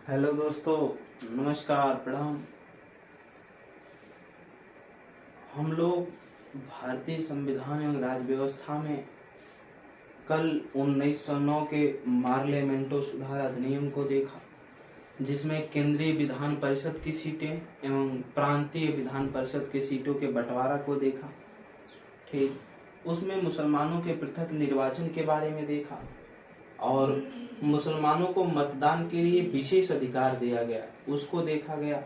Hello दोस्तों, नमस्कार, प्रणाम। हम लोग भारतीय संविधान एवं राज्य व्यवस्था में कल 1909 के पार्लियामेंटो सुधार अधिनियम को देखा, जिसमें केंद्रीय विधान परिषद की सीटें एवं प्रांतीय विधान परिषद के सीटों के बंटवारा को देखा। ठीक, उसमें मुसलमानों के पृथक निर्वाचन के बारे में देखा और मुसलमानों को मतदान के लिए विशेष अधिकार दिया गया, उसको देखा गया।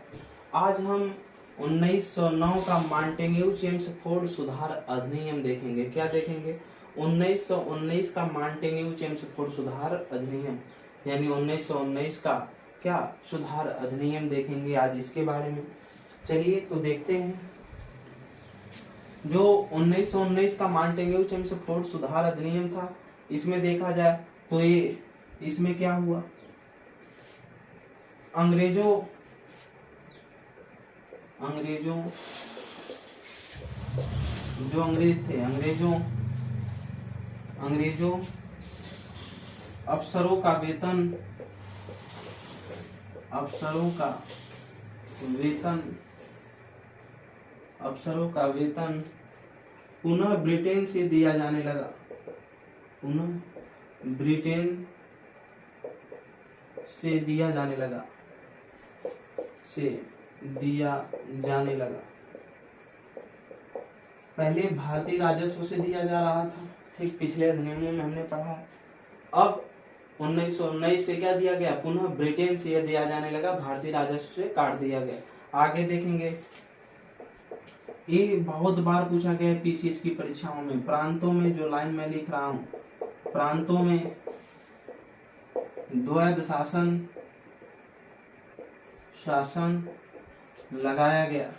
आज हम 1909 का मॉन्टेग्यू चेम्सफोर्ड सुधार अधिनियम देखेंगे। क्या देखेंगे? 1919 का मॉन्टेग्यू चेम्सफोर्ड सुधार अधिनियम, यानी 1919 का क्या सुधार अधिनियम देखेंगे आज इसके बारे में। चलिए तो देखते हैं। जो 1919 का मॉन्टेग्यू चेम्सफोर्ड सुधार अधिनियम था, इसमें देखा जाए तो ये इसमें क्या हुआ, अंग्रेजों जो अंग्रेज थे, अंग्रेजों अफसरों का वेतन पुनः ब्रिटेन से दिया जाने लगा। पहले भारतीय राजस्व से दिया जा रहा था, ठीक, पिछले अधिनियमों में हमने पढ़ा है। अब 1919 से क्या दिया गया? पुनः ब्रिटेन से दिया जाने लगा, भारतीय राजस्व से काट दिया गया। आगे देखेंगे, ये बहुत बार पूछा गया है पीसीएस की परीक्षाओं में। प्रांतों में, जो लाइन में लिख रहा हूं, प्रांतों में द्वैध शासन लगाया गया।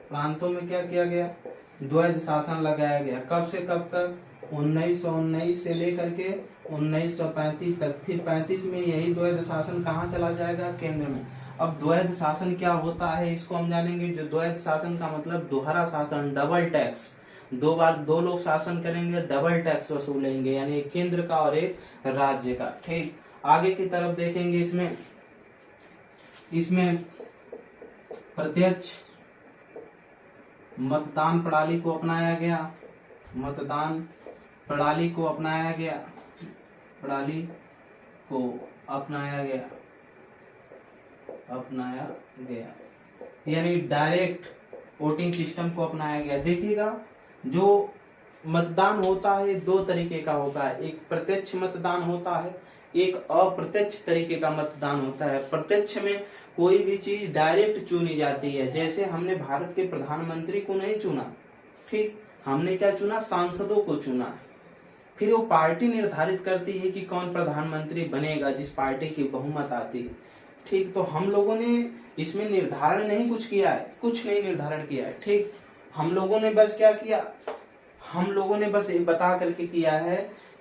प्रांतों में क्या किया गया? द्वैध शासन लगाया गया। कब से कब तक? 1919 से लेकर के 1935 तक। फिर 35 में यही द्वैध शासन कहाँ चला जाएगा? केंद्र में। अब द्वैध शासन क्या होता है, इसको हम जानेंगे। जो द्वैध शासन का मतलब दोहरा शासन, डबल टैक्स। दो बार दो लोग शासन करेंगे, डबल टैक्स वसूलेंगे, यानी एक केंद्र का और एक राज्य का। ठीक, आगे की तरफ देखेंगे। इसमें प्रत्यक्ष मतदान प्रणाली को अपनाया गया, यानी डायरेक्ट वोटिंग सिस्टम को अपनाया गया। देखिएगा, जो मतदान होता है दो तरीके का होता है, एक प्रत्यक्ष मतदान होता है, एक अप्रत्यक्ष तरीके का मतदान होता है। प्रत्यक्ष में कोई भी चीज डायरेक्ट चुनी जाती है, जैसे हमने भारत के प्रधानमंत्री को नहीं चुना, ठीक, हमने क्या चुना? सांसदों को चुना। फिर वो पार्टी निर्धारित करती है कि कौन प्रधानमंत्री बनेगा, जिस पार्टी की बहुमत आती है। ठीक, तो हम लोगों ने इसमें निर्धारण नहीं कुछ किया है, कुछ नहीं निर्धारण किया है। ठीक, हम लोगों ने बस क्या किया? हम लोगों ने बस ये बता करके किया है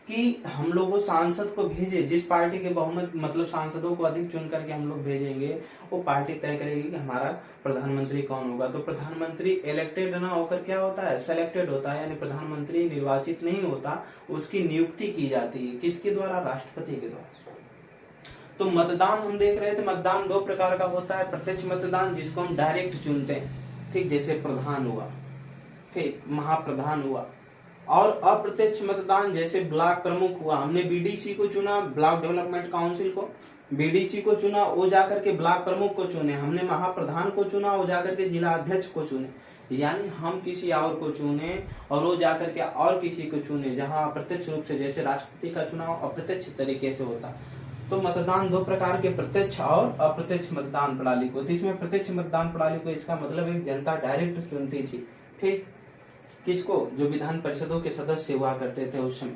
कि हम लोग वो सांसद को भेजे, जिस पार्टी के बहुमत मतलब सांसदों को अधिक चुन करके हम लोग भेजेंगे, वो पार्टी तय करेगी कि हमारा प्रधानमंत्री कौन होगा। तो प्रधानमंत्री इलेक्टेड ना होकर क्या होता है? सेलेक्टेड होता है, यानी प्रधानमंत्री निर्वाचित नहीं होता, उसकी नियुक्ति की जाती है। किसके द्वारा? राष्ट्रपति के द्वारा। तो मतदान हम देख रहे थे, मतदान दो प्रकार का होता है। प्रत्यक्ष मतदान, जिसको हम डायरेक्ट चुनते हैं, ठीक, जैसे प्रधान हुआ, ठीक, महाप्रधान हुआ। और अप्रत्यक्ष मतदान, जैसे ब्लॉक प्रमुख हुआ, हमने बीडीसी को चुना, ब्लॉक डेवलपमेंट काउंसिल को, बीडीसी को चुना, वो जाकर के ब्लॉक प्रमुख को चुने। हमने महाप्रधान को चुना, वो जाकर के जिला अध्यक्ष को चुने। यानी हम किसी और को चुने और वो जाकर के और किसी को चुने, जहां अप्रत्यक्ष रूप से, जैसे राष्ट्रपति का चुनाव अप्रत्यक्ष तरीके से होता। तो मतदान दो प्रकार के, प्रत्यक्ष और अप्रत्यक्ष मतदान प्रणाली को। तो इसमें प्रत्यक्ष मतदान प्रणाली को, इसका मतलब एक जनता डायरेक्ट चुनती थी, ठीक, किसको? जो विधान परिषदों के सदस्य हुआ करते थे उस समय।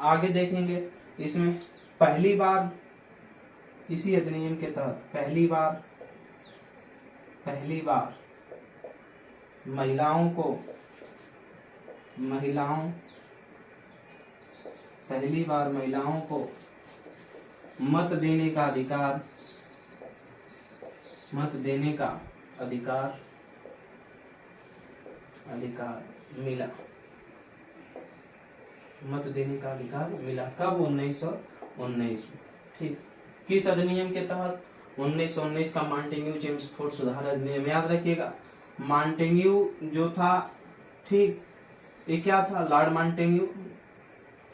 आगे देखेंगे, इसमें पहली बार इसी अधिनियम के तहत पहली बार महिलाओं को मत देने का अधिकार मिला। कब? 19 में। ठीक, किस अधिनियम के तहत? 1919 का मॉन्टेग्यू चेम्सफोर्ड सुधार अधिनियम। याद रखिएगा, मॉन्टेग्यू जो था, ठीक, ये क्या था? लॉर्ड मॉन्टेग्यू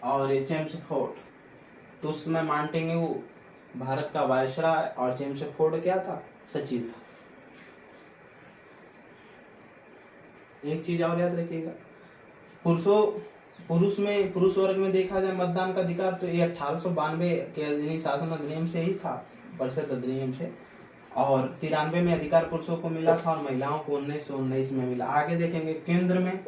और ये चेम्सफोर्ड। तो उस समय मॉन्टेग्यू भारत का वायसराय और चेम्सफोर्ड क्या था? सचिव था। एक चीज और याद रखिएगा, पुरुष वर्ग में देखा जाए मतदान का अधिकार, तो ये 1892 के अधिनियम शासन अधिनियम से ही था, परिषद अधिनियम से। और 93 में अधिकार पुरुषों को मिला था और महिलाओं को 1919 में मिला। आगे देखेंगे केंद्र में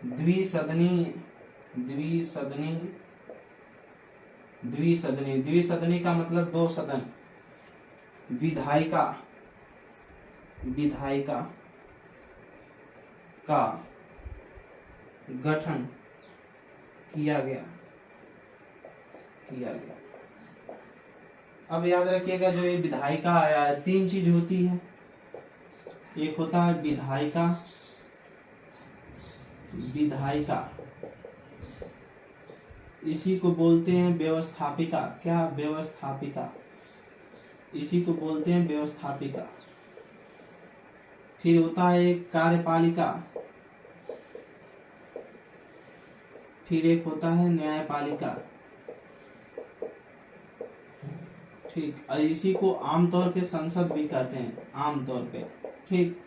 द्विसदनी का मतलब 2 सदन। विधायिका का गठन किया गया। अब याद रखिएगा, जो ये विधायिका आया है, 3 चीज होती है। एक होता है विधायिका, इसी को बोलते हैं व्यवस्थापिका। क्या? व्यवस्थापिका, इसी को बोलते हैं व्यवस्थापिका। फिर होता है एक कार्यपालिका, फिर एक होता है न्यायपालिका। ठीक, और इसी को आमतौर पे संसद भी कहते हैं, आमतौर पे। ठीक,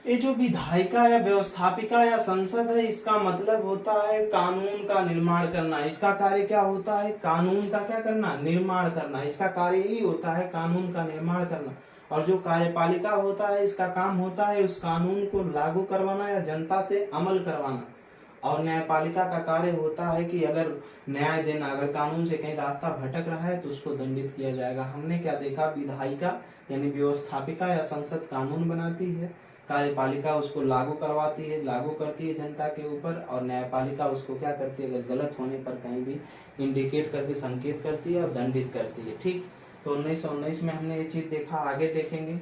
ये जो विधायिका या व्यवस्थापिका या संसद है, इसका मतलब होता है कानून का निर्माण करना। इसका कार्य क्या होता है? कानून का क्या करना? निर्माण करना। इसका कार्य यही होता है, कानून का निर्माण करना। और जो कार्यपालिका होता है, इसका काम होता है उस कानून को लागू करवाना या जनता से अमल करवाना। और न्यायपालिका का कार्य होता है कि अगर न्याय देना, अगर कानून से कहीं रास्ता भटक रहा है तो उसको दंडित किया जाएगा। हमने क्या देखा? विधायिका यानी व्यवस्थापिका या संसद कानून बनाती है, कार्यपालिका उसको लागू करती है जनता के ऊपर, और न्यायपालिका उसको क्या करती है? अगर गलत होने पर कहीं भी इंडिकेट करके संकेत करती है और दंडित करती है। ठीक, तो 1919 में हमने ये चीज देखा। आगे देखेंगे,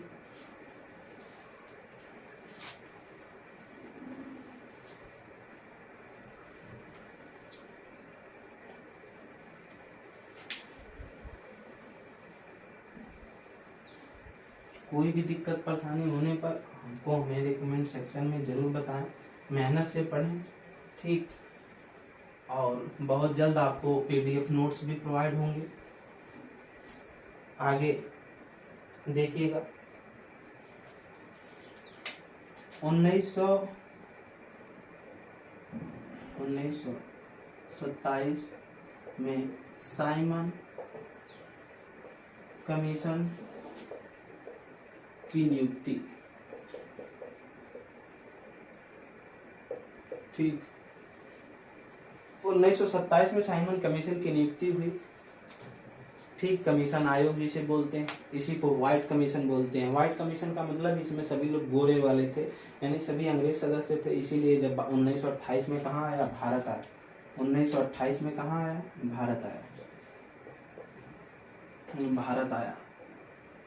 कोई भी दिक्कत परेशानी होने पर हमको मेरे कमेंट सेक्शन में जरूर बताएं। मेहनत से पढ़ें। ठीक, और बहुत जल्द आपको पीडीएफ नोट्स भी प्रोवाइड होंगे। आगे देखिएगा, 1927 में साइमन कमीशन की नियुक्ति। ठीक, 1927 में साइमन कमीशन की नियुक्ति हुई। ठीक, कमीशन आयोग जिसे बोलते हैं, इसी को व्हाइट कमीशन बोलते हैं। व्हाइट कमीशन का मतलब इसमें सभी लोग गोरे वाले थे, यानी सभी अंग्रेज सदस्य थे। इसीलिए जब 1928 में कहाँ आया? भारत आया। 1928 में कहाँ आया? भारत आया।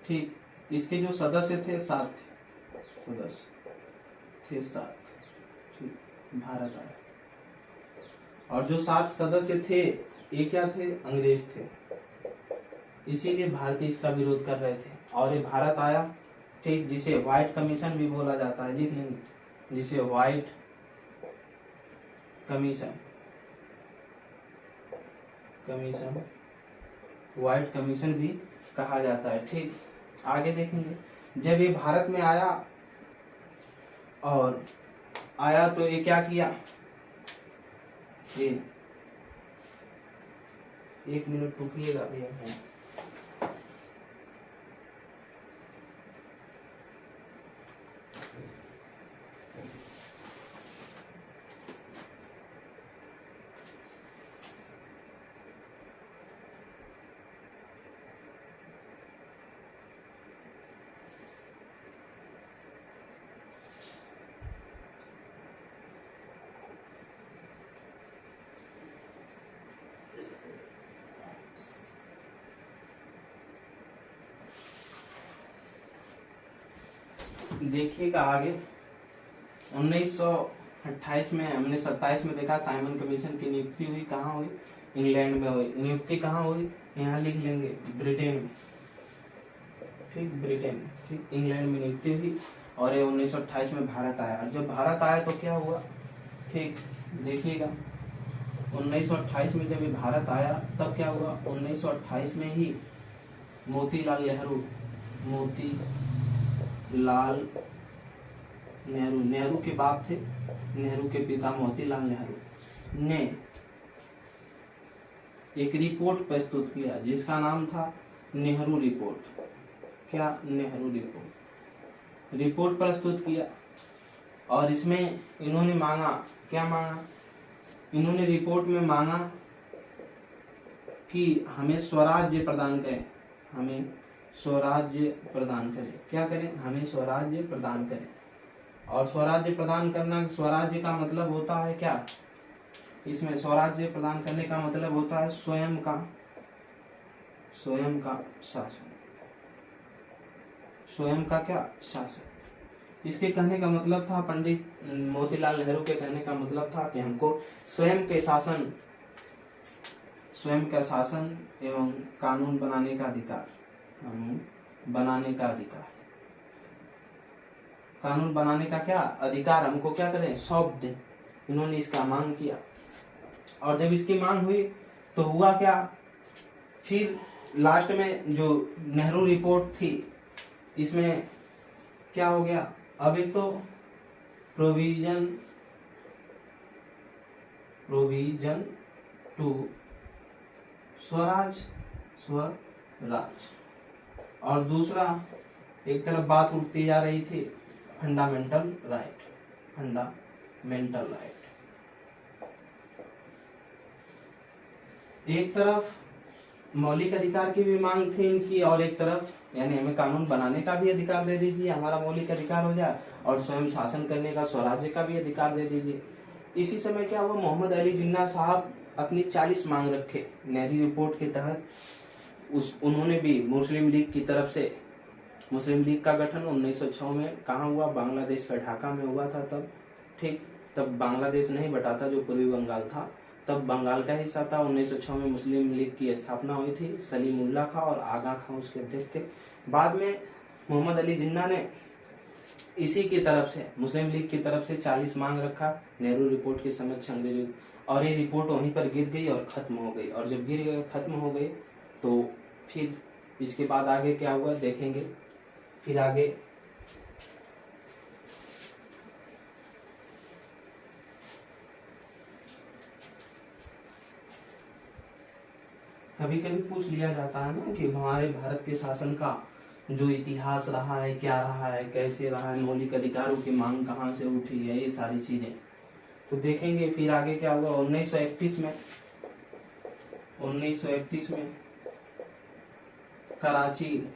ठीक, इसके जो सदस्य थे 7 थे। ठीक, भारत आया। और जो 7 सदस्य थे, ये क्या थे? अंग्रेज थे। इसीलिए भारतीय इसका विरोध कर रहे थे और ये भारत आया। ठीक, जिसे व्हाइट कमीशन भी बोला जाता है, लिख लेंगे, जिसे व्हाइट कमीशन भी कहा जाता है। ठीक, आगे देखेंगे, जब ये भारत में आया तो ये क्या किया? ये 1 मिनट रुकिएगा भैया। देखिएगा आगे, 1928 में, हमने 27 में देखा साइमन कमीशन की नियुक्ति हुई, कहाँ हुई? इंग्लैंड में हुई। नियुक्ति कहाँ हुई? यहाँ लिख लेंगे, ब्रिटेन में, ठीक, ब्रिटेन में, ठीक, इंग्लैंड में नियुक्ति हुई और ये 1928 में भारत आया। और जब भारत आया तो क्या हुआ, ठीक देखिएगा, 1928 में जब ये भारत आया तब क्या हुआ, 1928 में ही मोतीलाल नेहरू, नेहरू के बाप थे, नेहरू के पिता मोतीलाल नेहरू ने एक रिपोर्ट प्रस्तुत किया जिसका नाम था नेहरू रिपोर्ट। क्या? नेहरू रिपोर्ट प्रस्तुत किया। और इसमें इन्होंने मांगा, क्या मांगा? इन्होंने रिपोर्ट में मांगा कि हमें स्वराज्य प्रदान करें, हमें स्वराज्य प्रदान करें। क्या करें? हमें स्वराज्य प्रदान करें। और स्वराज्य प्रदान करना, स्वराज्य का मतलब होता है क्या? इसमें स्वराज्य प्रदान करने का मतलब होता है स्वयं का शासन, स्वयं का क्या? शासन। इसके कहने का मतलब था, पंडित मोतीलाल नेहरू के कहने का मतलब था कि हमको स्वयं का शासन एवं कानून बनाने का अधिकार, कानून बनाने का क्या अधिकार हमको क्या करें? सौंप दें। इन्होंने इसका मांग किया। और जब इसकी मांग हुई तो हुआ क्या, फिर लास्ट में जो नेहरू रिपोर्ट थी इसमें क्या हो गया, अब एक तो प्रोविजन टू स्वराज, और दूसरा एक तरफ बात उठती जा रही थी फंडामेंटल राइट। एक तरफ मौलिक अधिकार की भी मांग थी इनकी, और एक तरफ यानी हमें कानून बनाने का भी अधिकार दे दीजिए, हमारा मौलिक अधिकार हो जाए, और स्वयं शासन करने का, स्वराज्य का भी अधिकार दे दीजिए। इसी समय क्या हुआ, मोहम्मद अली जिन्ना साहब अपनी 40 मांग रखे नेहरू रिपोर्ट के तहत। उन्होंने भी मुस्लिम लीग की तरफ से, मुस्लिम लीग का गठन 1906 में कहाँ हुआ, बांग्लादेश का ढाका में हुआ था तब, ठीक, तब बांग्लादेश नहीं बटा था जो पूर्वी बंगाल था, तब बंगाल का हिस्सा था। 1906 में मुस्लिम लीग की स्थापना हुई थी, सलीमुल्लाह खां और आगा खां उसके अध्यक्ष थे। बाद में मोहम्मद अली जिन्ना ने इसी की तरफ से, मुस्लिम लीग की तरफ से 40 मांग रखा नेहरू रिपोर्ट के समक्ष अंग्रेजों, और ये रिपोर्ट वहीं पर गिर गई और खत्म हो गई। और जब गिर गई, खत्म हो गई, तो फिर इसके बाद आगे क्या हुआ देखेंगे। फिर आगे कभी कभी पूछ लिया जाता है ना कि हमारे भारत के शासन का जो इतिहास रहा है, क्या रहा है, कैसे रहा है, मौलिक अधिकारों की मांग कहाँ से उठी है, ये सारी चीजें तो देखेंगे। फिर आगे क्या हुआ 1931 में कराची,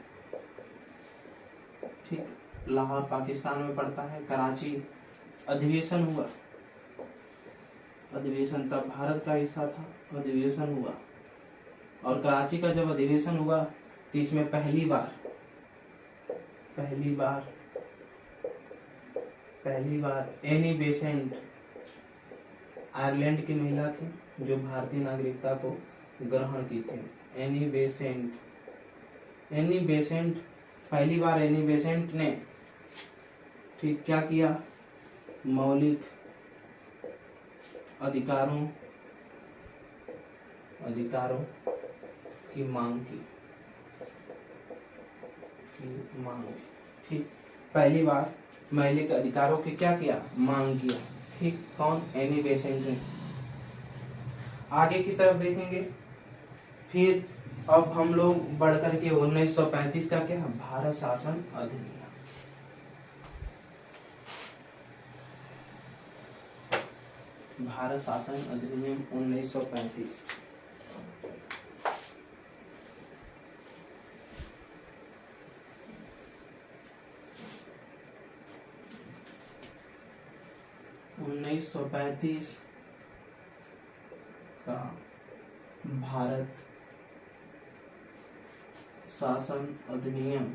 ठीक, लाहौर पाकिस्तान में पड़ता है, कराची अधिवेशन हुआ। अधिवेशन तब भारत का हिस्सा था, अधिवेशन हुआ। और कराची का जब अधिवेशन हुआ तो इसमें पहली बार एनी बेसेंट, आयरलैंड की महिला थी जो भारतीय नागरिकता को ग्रहण की थी। एनी बेसेंट पहली बार एनी बेसेंट ने, ठीक, क्या किया, मौलिक अधिकारों की मांग की, ठीक, पहली बार मौलिक अधिकारों की क्या किया, मांग किया, ठीक। कौन? एनी बेसेंट ने। आगे की तरफ देखेंगे। फिर अब हम लोग बढ़कर के 1935 का क्या, भारत शासन अधिनियम। भारत शासन अधिनियम 1935। का भारत शासन अधिनियम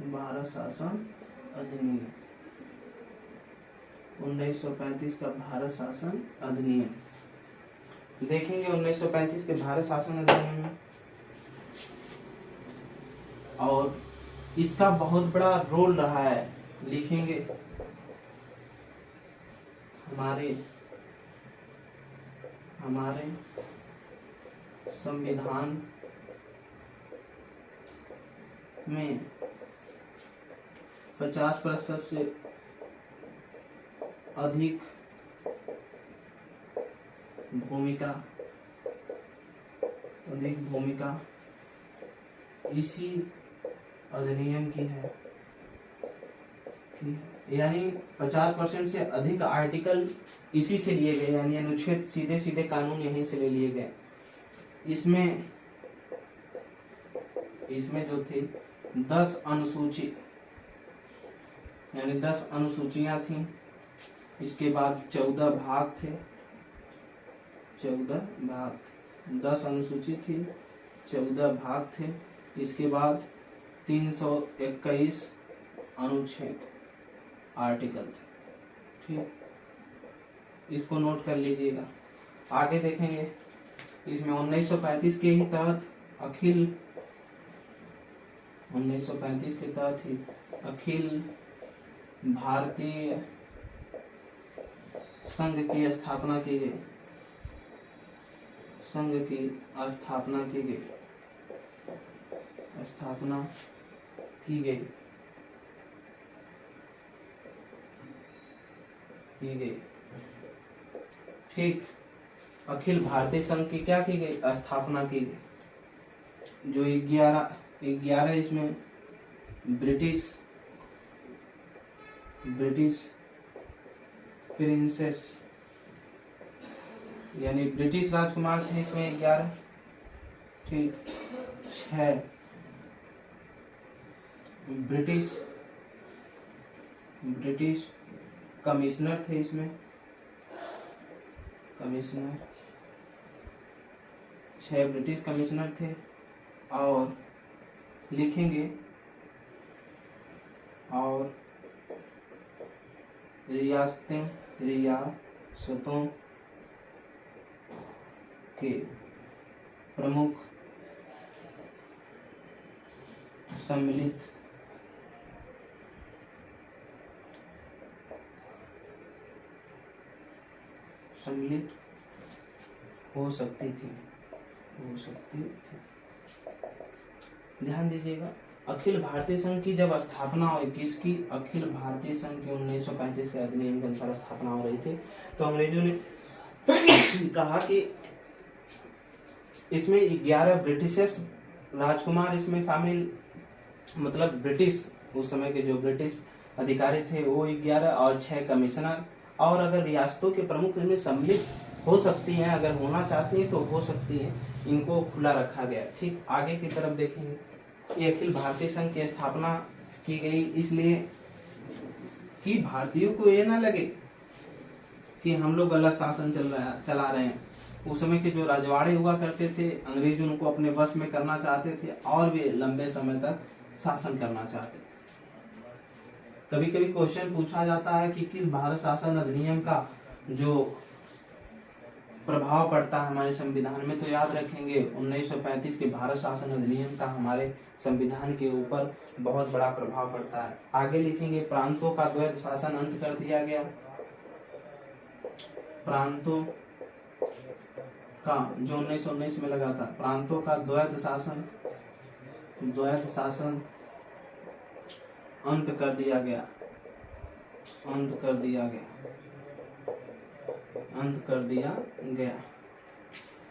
भारत शासन अधिनियम, 1935 का भारत शासन अधिनियम। देखेंगे 1935 के भारत शासन अधिनियम में, और इसका बहुत बड़ा रोल रहा है। लिखेंगे हमारे संविधान में 50% से अधिक भूमिका इसी अधिनियम की है, यानी 50% से अधिक आर्टिकल इसी से लिए गए, यानी अनुच्छेद, सीधे सीधे कानून यहीं से ले लिए गए। इसमें जो थे 10 अनुसूची, यानी 10 अनुसूचियां थी। इसके बाद 14 भाग थे, 14 भाग, 10 अनुसूची थी, 14 भाग थे। इसके बाद 321 अनुच्छेद, आर्टिकल थे। ठीक, इसको नोट कर लीजिएगा। आगे देखेंगे इसमें 1935 के ही तहत 1935 के तहत ही अखिल भारतीय संघ की स्थापना की गई, ठीक, अखिल भारतीय संघ की क्या की गई, स्थापना की गई। जो 11 इसमें ब्रिटिश प्रिंसेस, यानी ब्रिटिश राजकुमार थे इसमें 11। ठीक, 6 ब्रिटिश कमिश्नर थे इसमें, 6 ब्रिटिश कमिश्नर थे। और लिखेंगे और रियासतों के प्रमुख सम्मिलित हो सकती थी। ध्यान दीजिएगा, अखिल भारतीय संघ की जब स्थापना हुई, किसकी, अखिल भारतीय संघ की 1935 के अधिनियम के अनुसार स्थापना हो रही थी, तो अंग्रेजों ने कहा कि इसमें 11 ब्रिटिशर्स राजकुमार इसमें शामिल, मतलब ब्रिटिश, उस समय के जो ब्रिटिश अधिकारी थे वो 11 और 6 कमिश्नर, और अगर रियासतों के प्रमुख इसमें सम्मिलित हो सकती हैं, अगर होना चाहती हैं तो हो सकती है, इनको खुला रखा गया। ठीक, आगे की तरफ देखेंगे। ये अखिल भारतीय संघ की स्थापना की गई इसलिए कि भारतीयों को ये ना लगे कि हम लोग अलग शासन चला रहे हैं। उस समय के जो राजवाड़े हुआ करते थे, अंग्रेज उनको अपने वश में करना चाहते थे और भी लंबे समय तक शासन करना चाहते थे। कभी कभी क्वेश्चन पूछा जाता है कि किस भारत शासन अधिनियम का जो प्रभाव पड़ता है हमारे संविधान में, तो याद रखेंगे 1935 के भारत शासन अधिनियम का हमारे संविधान के ऊपर बहुत बड़ा प्रभाव पड़ता है। आगे लिखेंगे प्रांतों का द्वैध शासन अंत कर दिया गया। प्रांतों का जो 1919 में लगा था, प्रांतों का द्वैध शासन अंत कर दिया गया।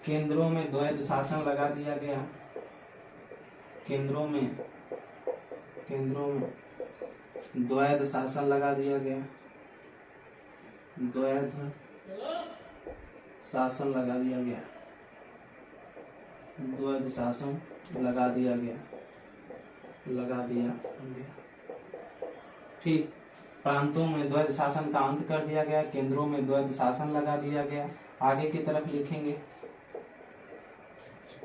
केंद्रों में द्वैध शासन लगा दिया गया। केंद्रों में द्वैध शासन लगा दिया गया। द्वैध शासन लगा दिया गया। ठीक, प्रांतों में द्वैध शासन का अंत कर दिया गया, केंद्रों में द्वैध शासन लगा दिया गया। आगे की तरफ लिखेंगे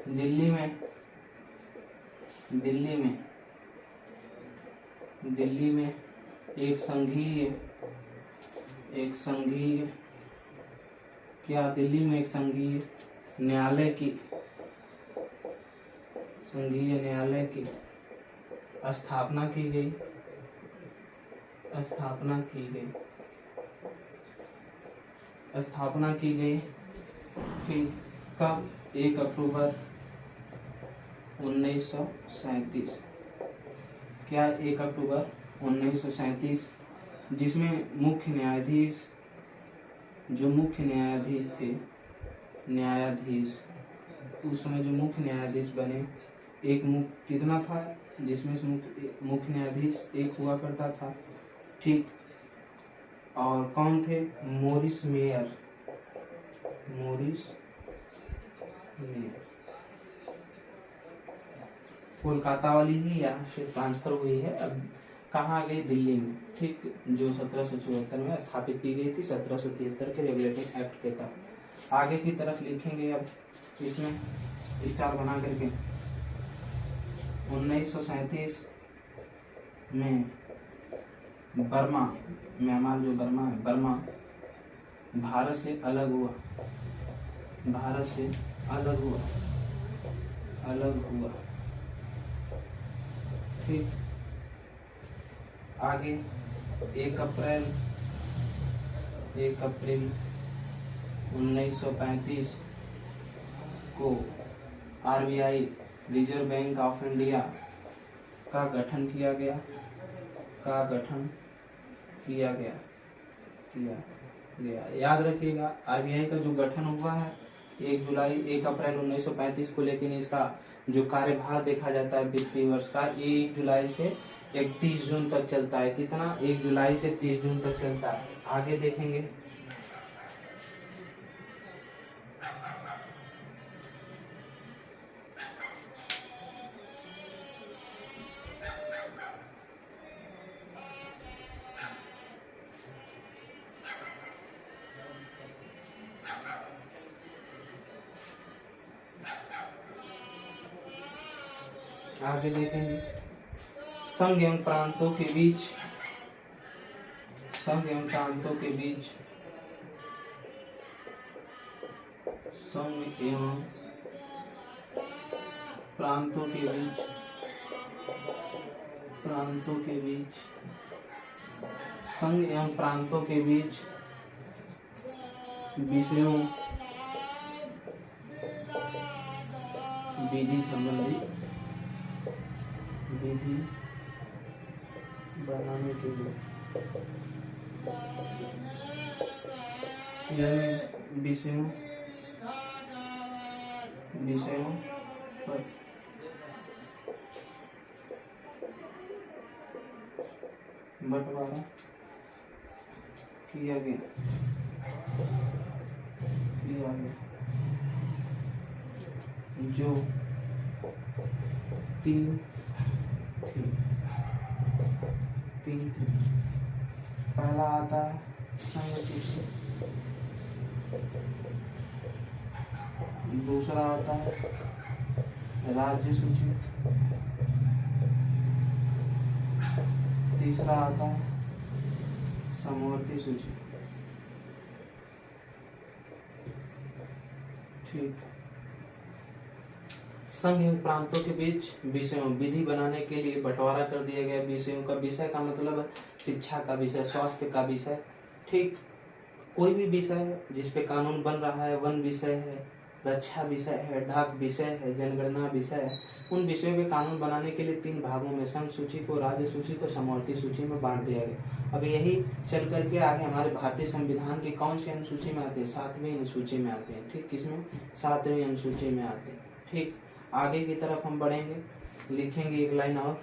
दिल्ली में दिल्ली में एक संघीय क्या दिल्ली में एक संघीय न्यायालय की स्थापना की गई ठीक। कब? 1 अक्टूबर 1937। क्या? 1 अक्टूबर 1937, जिसमें मुख्य न्यायाधीश थे, उस समय जो मुख्य न्यायाधीश बने, कितना था जिसमें से मुख्य न्यायाधीश एक हुआ करता था, ठीक। और कौन थे? Morris mayor. कोलकाता वाली ही यहाँ से ट्रांसफर हुई है, अब कहाँ गई? दिल्ली में, ठीक। जो 1774 में स्थापित की गई थी 1773 के रेगुलेटिंग एक्ट के तहत। आगे की तरफ लिखेंगे अब इसमें स्टार बना करके। 1937 में बर्मा, म्यांमार जो बर्मा है, बर्मा भारत से अलग हुआ। ठीक। आगे 1 अप्रैल 1935 को RBI, reserve bank of India का गठन किया गया। याद रखिएगा, RBI का जो गठन हुआ है 1 अप्रैल 1935 को, लेकिन इसका जो कार्यभार देखा जाता है वित्तीय वर्ष का, ये 1 जुलाई से 31 जून तक चलता है। कितना? 1 जुलाई से 30 जून तक चलता है। आगे देखेंगे। संघ एवं प्रांतों के बीच विषयों विधि संबंधी विधि बनाने के लिए, यानी विषयों पर बंटवारा किया गया। जो 3 थी। पहला आता है संघ सूची, दूसरा आता है राज्य सूची, तीसरा आता है समवर्ती सूची, ठीक। संघ एवं प्रांतों के बीच विषयों विधि बनाने के लिए बंटवारा कर दिया गया। विषयों का, विषय का मतलब शिक्षा का विषय, स्वास्थ्य का विषय, ठीक। कोई भी विषय जिस पे कानून बन रहा है, वन विषय है, रक्षा विषय है, डाक विषय है, जनगणना विषय है, उन विषयों के कानून बनाने के लिए 3 भागों में, संघ सूची को, राज्य सूची को, समवर्ती सूची में बांट दिया गया। अब यही चल करके आगे हमारे भारतीय संविधान की कौन सी अनुसूची में आते हैं? 7वीं अनुसूची में आते हैं, ठीक। किसमें? 7वीं अनुसूची में आते हैं, ठीक। आगे की तरफ हम बढ़ेंगे, लिखेंगे एक लाइन और।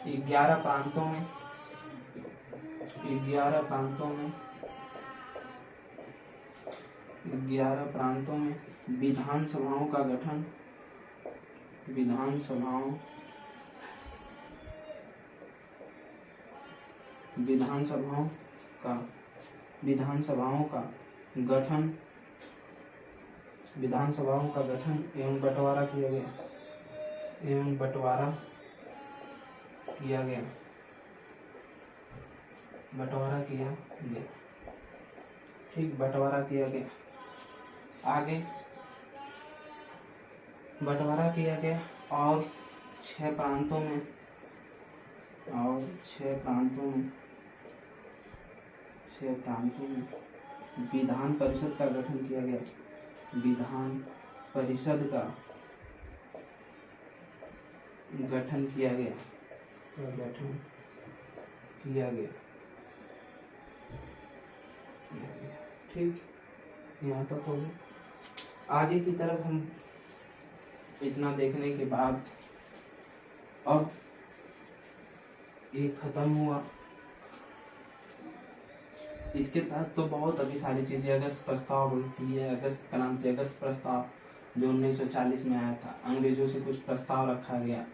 11 प्रांतों में विधानसभाओं का गठन, विधानसभाओं का गठन एवं बंटवारा किया गया। बंटवारा किया गया, ठीक, बंटवारा किया गया। आगे बंटवारा किया गया और 6 प्रांतों में, और 6 प्रांतों में विधान परिषद का गठन किया गया। विधान परिषद का गठन किया गया, गठन किया गया, ठीक, यहाँ तक हो गया। आगे की तरफ हम इतना देखने के बाद अब ये खत्म हुआ। इसके तहत तो बहुत अभी सारी चीजें, अगस्त प्रस्ताव हुई है, अगस्त क्रांति, अगस्त प्रस्ताव जो 1940 में आया था, अंग्रेजों से कुछ प्रस्ताव रखा गया।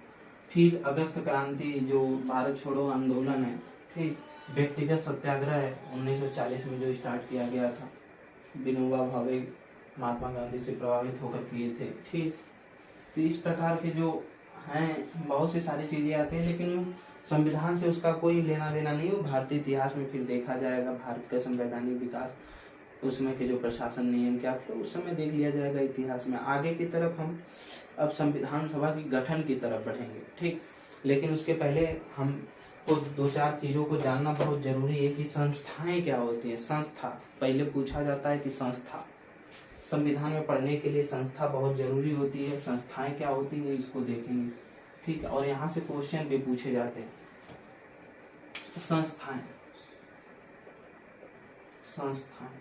फिर अगस्त क्रांति जो भारत छोड़ो आंदोलन है, ठीक, व्यक्तिगत सत्याग्रह है 1940 में जो स्टार्ट किया गया था, विनोबा भावे महात्मा गांधी से प्रभावित होकर किए थे, ठीक। तो इस प्रकार के जो हैं बहुत सी सारी चीजें आती हैं, लेकिन संविधान से उसका कोई लेना देना नहीं। वो भारतीय इतिहास में फिर देखा जाएगा, भारत का संवैधानिक विकास, उसमें के जो प्रशासन नियम क्या थे उस समय देख लिया जाएगा इतिहास में। आगे की तरफ हम अब संविधान सभा की गठन की तरफ बढ़ेंगे, ठीक। लेकिन उसके पहले हमको 2-4 चीजों को जानना बहुत जरूरी है कि संस्थाएं क्या होती है। संस्था पहले पूछा जाता है कि संस्था, संविधान में पढ़ने के लिए संस्था बहुत जरूरी होती है। संस्थाएं क्या होती है इसको देखेंगे, ठीक। और यहाँ से क्वेश्चन भी पूछे जाते हैं। संस्थाएं, संस्थाएं,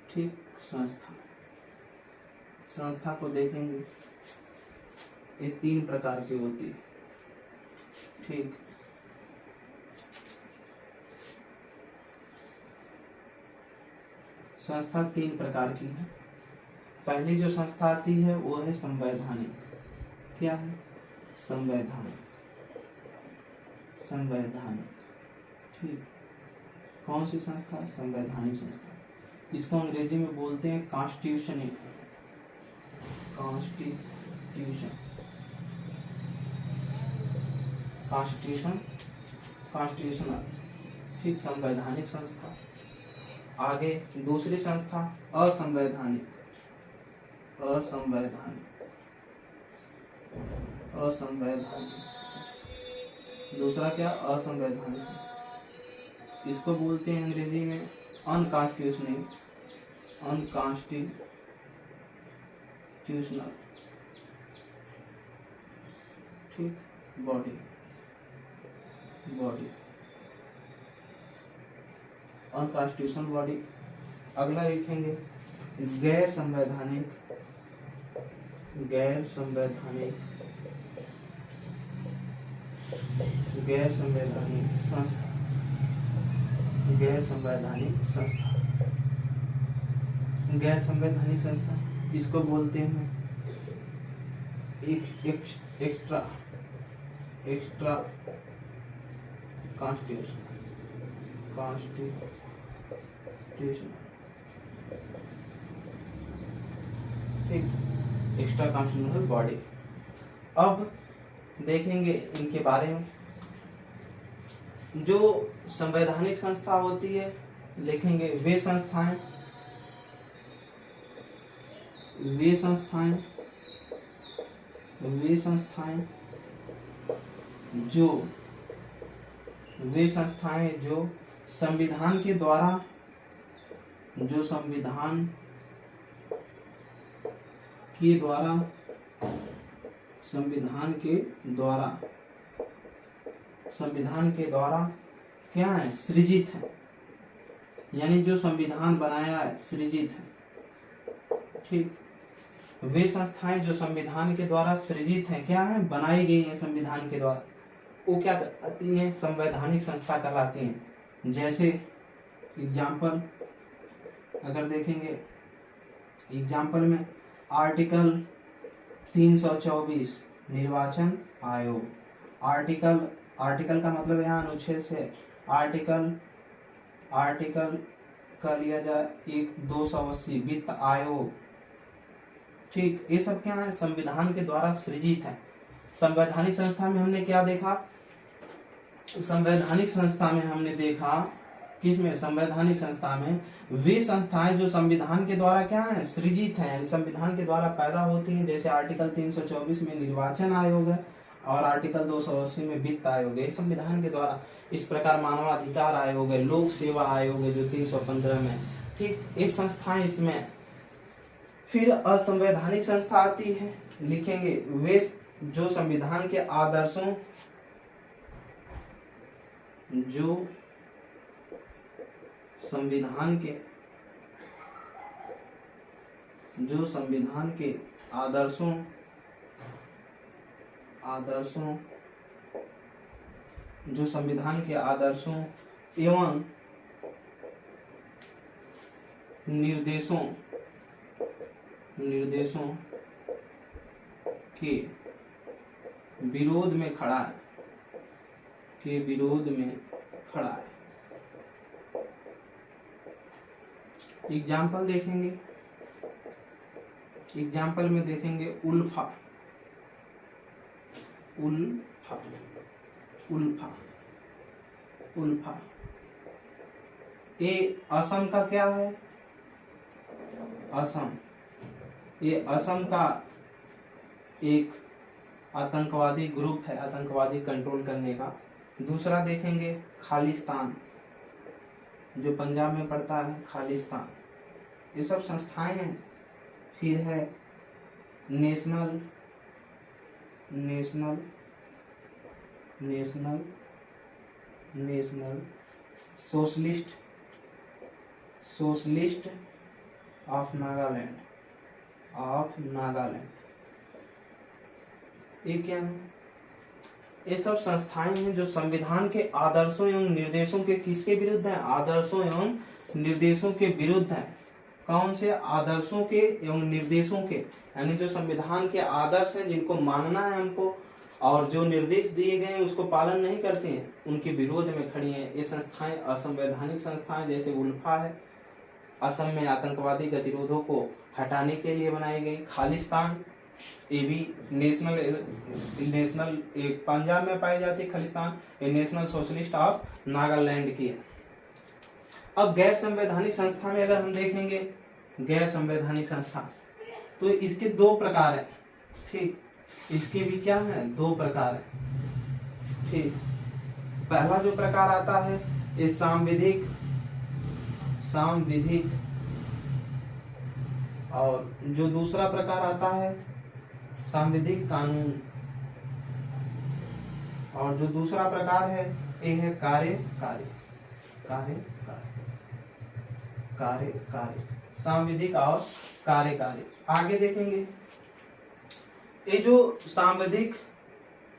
ठीक, संस्था, संस्था को देखेंगे, ये 3 प्रकार की होती है, ठीक। संस्था 3 प्रकार की है। पहली जो संस्था आती है वो है संवैधानिक। क्या है? संवैधानिक, संवैधानिक, ठीक। कौन सी संस्था? संवैधानिक संस्था। इसको अंग्रेजी में बोलते हैं कॉन्स्टिट्यूशन, कॉन्स्टिट्यूशन, कॉन्स्टिट्यूशन, कॉन्स्टिट्यूशनल, ठीक, संवैधानिक संस्था। आगे दूसरी संस्था असंवैधानिक, असंवैधानिक, असंवैधानिक। दूसरा क्या? असंवैधानिक। इसको बोलते हैं अंग्रेजी में अनकॉन्स्टिट्यूशनल, अनकॉन्स्टिट्यूशनल, ठीक, बॉडी, बॉडी, अनकॉन्स्टिट्यूशनल बॉडी। अगला लिखेंगे गैर संवैधानिक, गैर संवैधानिक, गैर संवैधानिक संस्था, गैर संवैधानिक संस्था, गैर संवैधानिक संस्था। इसको बोलते हैं एक्स्ट्रा, एक्स्ट्रा कॉन्स्टिट्यूशन, कॉन्स्टिट्यूशन, ठीक, एक्स्ट्रा कॉन्स्टिट्यूशनल बॉडी। अब देखेंगे इनके बारे में। जो संवैधानिक संस्था होती है, लिखेंगे वे संस्थाएं, वे संस्थाएं, वे संस्थाएं जो, वे संस्थाएं जो संविधान के द्वारा, जो संविधान के द्वारा, संविधान के द्वारा, संविधान के द्वारा क्या है? सृजित है। यानी जो संविधान बनाया है सृजित है, ठीक। वे संस्थाएं जो संविधान के द्वारा सृजित हैं, क्या है? बनाई गई हैं संविधान के द्वारा, वो क्या कहलाती हैं? संवैधानिक संस्था कहलाती हैं। जैसे एग्जाम्पल अगर देखेंगे, एग्जाम्पल में आर्टिकल 324 निर्वाचन आयोग। आर्टिकल, आर्टिकल का मतलब यहाँ अनुच्छेद से, आर्टिकल, आर्टिकल का लिया जाए 280 वित्त आयोग, ठीक। ये सब क्या है? संविधान के द्वारा सृजित है। संवैधानिक संस्था में हमने क्या देखा संवैधानिक संस्था में हमने देखा, किसमें, संवैधानिक संस्था में वे संस्थाएं जो संविधान के द्वारा क्या है, सृजित हैं, यानी संविधान के द्वारा पैदा होती हैं। जैसे आर्टिकल 324 में निर्वाचन आयोग है और आर्टिकल 280 में वित्त आयोग है, संविधान के द्वारा। इस प्रकार मानवाधिकार आयोग है, लोक सेवा आयोग है जो 315 में, ठीक, ये संस्थाएं इसमें। फिर असंवैधानिक संस्था आती है, लिखेंगे वे जो संविधान के आदर्शों, जो संविधान के जो संविधान के आदर्शों जो संविधान के आदर्शों एवं निर्देशों के विरोध में खड़ा है, एग्जाम्पल देखेंगे, एग्जाम्पल में देखेंगे उल्फा, ये असम का क्या है, असम, ये असम का एक आतंकवादी ग्रुप है, आतंकवादी कंट्रोल करने का। दूसरा देखेंगे खालिस्तान, जो पंजाब में पड़ता है, खालिस्तान, ये सब संस्थाएं हैं। फिर है नेशनल सोशलिस्ट ऑफ नागालैंड, ये क्या है, ये सब संस्थाएं हैं जो संविधान के आदर्शों एवं निर्देशों के किसके विरुद्ध है, आदर्शों एवं निर्देशों के विरुद्ध है। कौन से, आदर्शों के एवं निर्देशों के, यानी जो संविधान के आदर्श हैं जिनको मानना है हमको और जो निर्देश दिए गए हैं उसको पालन नहीं करते हैं, उनके विरोध में खड़ी हैं। ये संस्थाएं असंवैधानिक संस्थाएं, जैसे उल्फा है, असम में आतंकवादी गतिरोधों को हटाने के लिए बनाई गई। खालिस्तान, ये भी नेशनल पंजाब में पाई जाती है खालिस्तान, ये नेशनल सोशलिस्ट ऑफ नागालैंड की है। अब गैर संवैधानिक संस्था में अगर हम देखेंगे, गैर संवैधानिक संस्था, तो इसके दो प्रकार है, ठीक, इसके भी क्या है, दो प्रकार है, ठीक। पहला जो प्रकार आता है ये सांविधिक, और जो दूसरा प्रकार आता है सांविधिक कानून, और जो दूसरा प्रकार है ये है कार्यकारी, सांविधिक और कार्यकारी। आगे देखेंगे, ये जो सांविधिक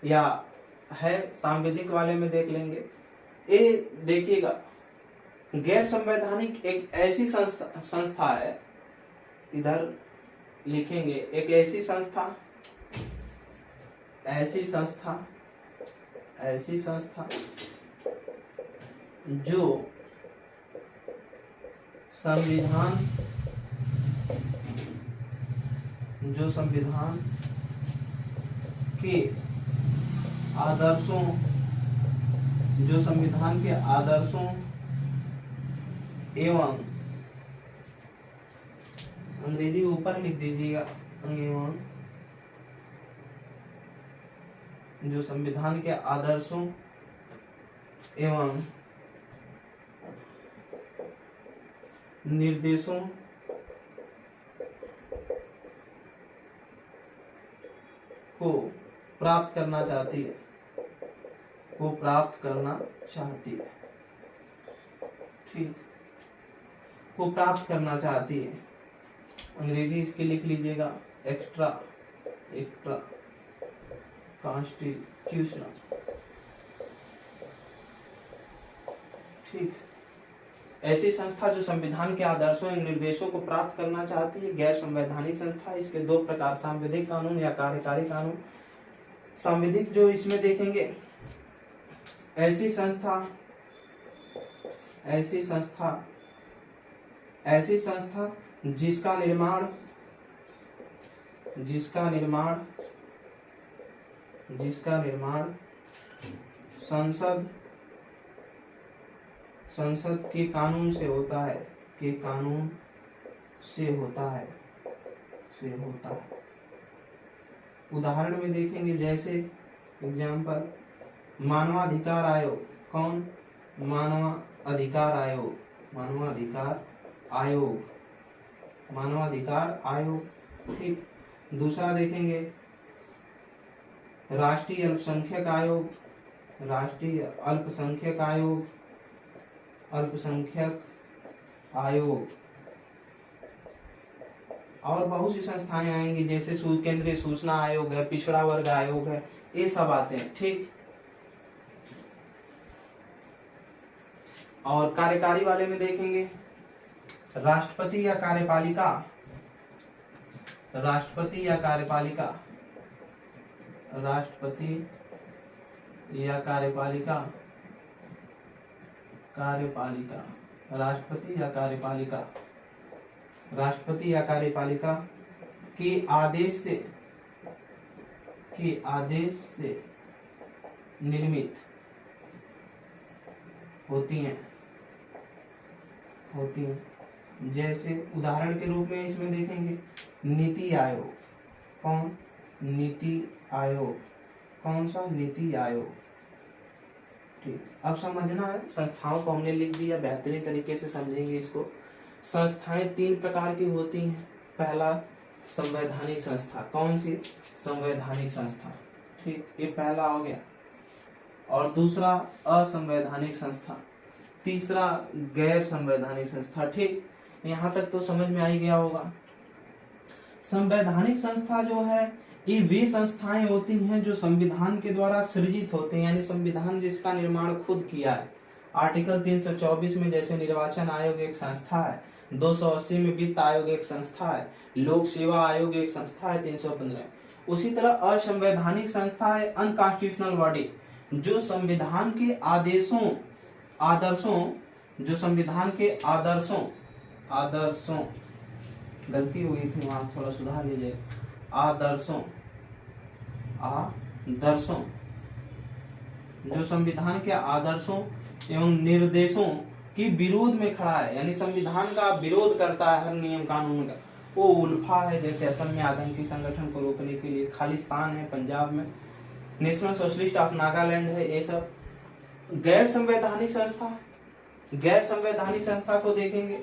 या है, सांविधिक वाले में देख लेंगे, ये देखिएगा गैर संवैधानिक एक ऐसी संस्था है, इधर लिखेंगे एक ऐसी संस्था जो संविधान के आदर्शों एवं, अंग्रेजी ऊपर लिख दीजिएगा, एवं जो संविधान के आदर्शों एवं निर्देशों को प्राप्त करना चाहती है, ठीक, को प्राप्त करना चाहती है। अंग्रेजी इसके लिख लीजिएगा एक्स्ट्रा कॉन्स्टिट्यूशनल, ठीक। ऐसी संस्था जो संविधान के आदर्शों एवं निर्देशों को प्राप्त करना चाहती है, गैर संवैधानिक संस्था। इसके दो प्रकार, सांविधिक कानून या कार्यकारी कानून। सांविधिक जो इसमें देखेंगे, ऐसी संस्था जिसका निर्माण संसद संसद के कानून से होता है, के कानून से होता है, से होता है। उदाहरण में देखेंगे जैसे एग्जाम्पल मानवाधिकार आयोग। कौन? मानवाधिकार आयोग, मानवाधिकार आयोग, मानवाधिकार आयोग। ठीक। दूसरा देखेंगे राष्ट्रीय अल्पसंख्यक आयोग, राष्ट्रीय अल्पसंख्यक आयोग, अल्पसंख्यक आयोग। और बहुत सी संस्थाएं आएंगी जैसे केंद्रीय सूचना आयोग है, पिछड़ा वर्ग आयोग है, ये सब आते हैं। ठीक। और कार्यकारी वाले में देखेंगे राष्ट्रपति या कार्यपालिका, राष्ट्रपति या कार्यपालिका, राष्ट्रपति या कार्यपालिका, कार्यपालिका, राष्ट्रपति या कार्यपालिका, राष्ट्रपति या कार्यपालिका के आदेश से, के आदेश से निर्मित होती हैं, होती हैं। जैसे उदाहरण के रूप में इसमें देखेंगे नीति आयोग। कौन? नीति आयोग। कौन सा? नीति आयोग। ठीक। अब समझना है, संस्थाओं को हमने लिख दिया, बेहतरीन तरीके से समझेंगे इसको। संस्थाएं तीन प्रकार की होती हैं। पहला संवैधानिक संस्था। कौन सी? संवैधानिक संस्था। ठीक, ये पहला हो गया। और दूसरा असंवैधानिक संस्था, तीसरा गैर संवैधानिक संस्था। ठीक, यहाँ तक तो समझ में आ ही गया होगा। संवैधानिक संस्था जो है ये वे संस्थाएं होती हैं जो संविधान के द्वारा सृजित होते हैं, यानी संविधान जिसका निर्माण खुद किया है। आर्टिकल 324 में जैसे निर्वाचन आयोग एक संस्था है, 280 में वित्त आयोग एक संस्था है, लोक सेवा आयोग एक संस्था है 315। उसी तरह असंवैधानिक संस्था है अनकॉन्स्टिट्यूशनल बॉडी, जो संविधान के आदेशों, आदर्शों, जो संविधान के आदर्शों, आदर्शों, गलती हो गई थी वहां, थोड़ा सुधार लीजिए। आदर्शों, आदर्शों, जो संविधान के आदर्शों एवं निर्देशों की विरोध में खड़ा है, यानी संविधान का विरोध करता है हर नियम कानून का। वो उल्फा है, जैसे असम में आतंकी संगठन को रोकने के लिए, खालिस्तान है पंजाब में, नेशनल सोशलिस्ट ऑफ नागालैंड है, ये सब। गैर संवैधानिक संस्था, गैर संवैधानिक संस्था को देखेंगे।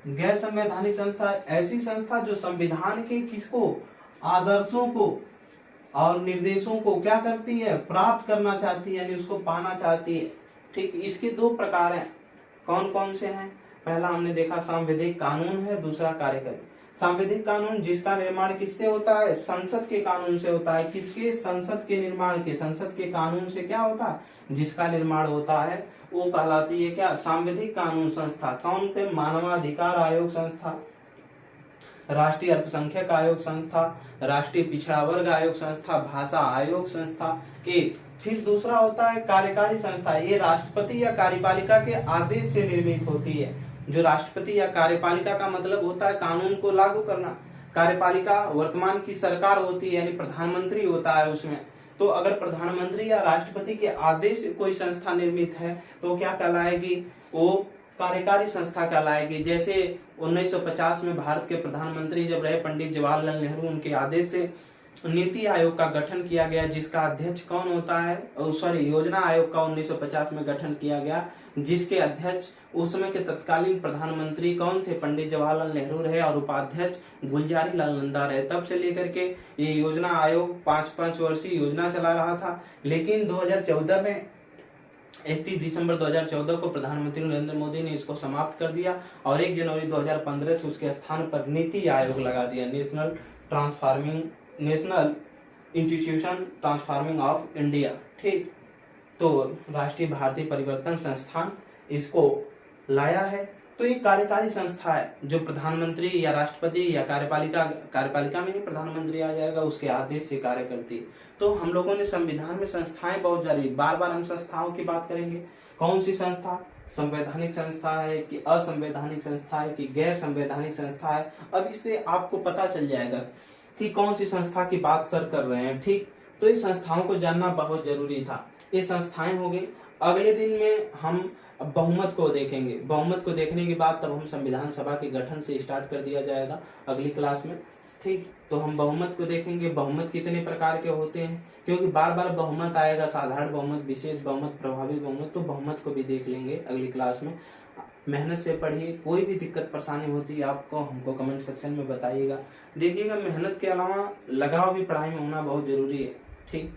गैर संवैधानिक संस्था ऐसी संस्था जो संविधान के किसको, आदर्शों को और निर्देशों को क्या करती है, प्राप्त करना चाहती है, यानी उसको पाना चाहती है। ठीक, इसके दो प्रकार हैं। कौन कौन से हैं? पहला हमने देखा सांविधिक कानून है, दूसरा कार्यकारी। सांविधिक कानून जिसका निर्माण किससे होता है, संसद के कानून से होता है। किसके? संसद के निर्माण के, संसद के कानून से क्या होता है, जिसका निर्माण होता है वो कहलाती है क्या, सांविधिक कानून संस्था। कौन थे? मानवाधिकार आयोग संस्था, राष्ट्रीय अल्पसंख्यक आयोग संस्था, राष्ट्रीय पिछड़ा वर्ग आयोग संस्था, भाषा आयोग संस्था। एक फिर दूसरा होता है कार्यकारी संस्था। ये राष्ट्रपति या कार्यपालिका के आदेश से निर्मित होती है। जो राष्ट्रपति या कार्यपालिका का मतलब होता है कानून को लागू करना। कार्यपालिका वर्तमान की सरकार होती है, यानी प्रधानमंत्री होता है उसमें। तो अगर प्रधानमंत्री या राष्ट्रपति के आदेश से कोई संस्था निर्मित है तो क्या कहलाएगी, वो कार्यकारी संस्था कहलाएगी। जैसे 1950 में भारत के प्रधानमंत्री जब रहे पंडित जवाहरलाल नेहरू, उनके आदेश से नीति आयोग का गठन किया गया, जिसका अध्यक्ष कौन होता है, सॉरी योजना आयोग का 1950 में गठन किया गया, जिसके अध्यक्ष उस समय के तत्कालीन प्रधानमंत्री कौन थे, पंडित जवाहरलाल नेहरू रहे, और उपाध्यक्ष गुलजारी लाल नंदा रहे। तब से लेकर के ये योजना आयोग 5-5 वर्षीय योजना चला रहा था। लेकिन 2014 में 31 दिसंबर 2014 को प्रधानमंत्री नरेंद्र मोदी ने इसको समाप्त कर दिया और 1 जनवरी 2015 से उसके स्थान पर नीति आयोग लगा दिया, national institution transforming of India. ठीक, तो राष्ट्रीय भारतीय परिवर्तन संस्थान इसको लाया है। तो ये कार्यकारी संस्था है जो प्रधानमंत्री या राष्ट्रपति या कार्यपालिका में ही प्रधानमंत्री आ जाएगा, उसके आदेश से कार्य करती है। तो हम लोगों ने संविधान में संस्थाएं बहुत जरूरी, बार बार हम संस्थाओं की बात करेंगे। कौन सी संस्था, संवैधानिक संस्था है कि असंवैधानिक संस्था है कि गैर संवैधानिक संस्था है। अब इससे आपको पता चल जाएगा कि कौन सी संस्था की बात सर कर रहे हैं। ठीक, तो ये संस्थाओं को जानना बहुत जरूरी था। ये संस्थाएं हो गई। अगले दिन में हम बहुमत को देखेंगे। बहुमत को देखने के बाद तब हम संविधान सभा के गठन से स्टार्ट कर दिया जाएगा अगली क्लास में। ठीक, तो हम बहुमत को देखेंगे। बहुमत कितने प्रकार के होते हैं, क्योंकि बार बार बहुमत आएगा, साधारण बहुमत, विशेष बहुमत, प्रभावी बहुमत, तो बहुमत को भी देख लेंगे अगली क्लास में। मेहनत से पढ़िए, कोई भी दिक्कत परेशानी होती है आपको हमको कमेंट सेक्शन में बताइएगा। देखिएगा, मेहनत के अलावा लगाव भी पढ़ाई में होना बहुत जरूरी है। ठीक,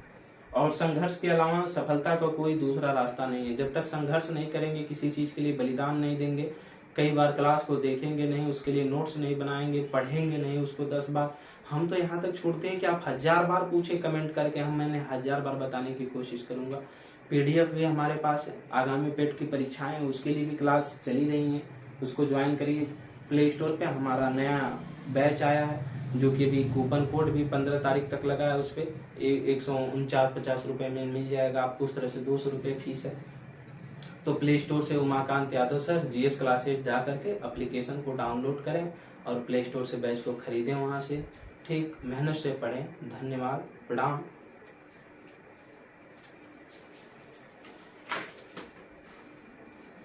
और संघर्ष के अलावा सफलता का कोई दूसरा रास्ता नहीं है। जब तक संघर्ष नहीं करेंगे, किसी चीज के लिए बलिदान नहीं देंगे, कई बार क्लास को देखेंगे नहीं, उसके लिए नोट्स नहीं बनाएंगे, पढ़ेंगे नहीं उसको 10 बार, हम तो यहाँ तक छोड़ते हैं कि आप 1000 बार पूछे कमेंट करके, मैंने 1000 बार बताने की कोशिश करूंगा। पीडीएफ भी हमारे पास है, आगामी पेट की परीक्षाएं हैं उसके लिए भी क्लास चली रही है, उसको ज्वाइन करिए। प्ले स्टोर पे हमारा नया बैच आया है, जो कि अभी कूपन कोड भी 15 तारीख तक लगा है, उस पर 149-50 रुपए में मिल जाएगा आपको। उस तरह से 200 रुपये फीस है। तो प्ले स्टोर से Umakant Yadav sir GS classes जा करके एप्लीकेशन को डाउनलोड करें और प्ले स्टोर से बैच को खरीदें वहां से। ठीक, मेहनत से पढ़ें। धन्यवाद, प्रणाम।